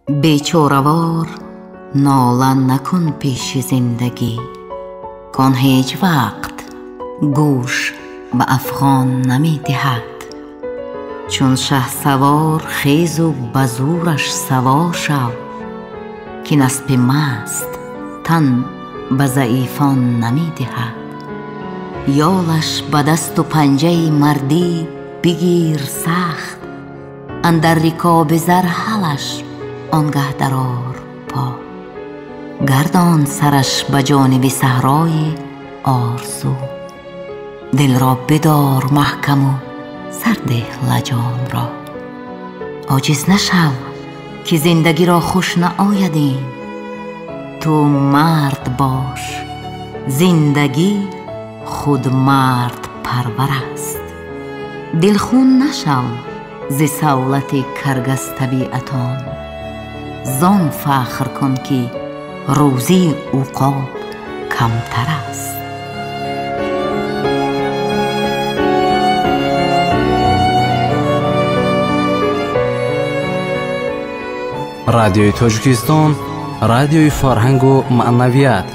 بیچاره‌وار ناله نکن پیش زندگی، کان هیچ وقت گوش به افغان نمی دهد. چون شهسوار خیز و به زورش سوار شو، که نسب مست تن به ضعیفان نمی دهد. یالش به دست و پنجه مردی بگیر سخت، اندر رکاب زر حلش آنگه درآر پا. گردان سرش به جانب صحرای آرزو، دل را بدار محکم و سر ده لجام را. عاجز نشو که زندگی را خوش نآید این، تو مرد باش زندگی خود مرد پرور است. دلخون نشو ز سولت کرگس طبیعتان، زان فخر کن که روزی عقاب کمتر است. رادیوی تاجیکستان، رادیوی فرهنگ و معنویت.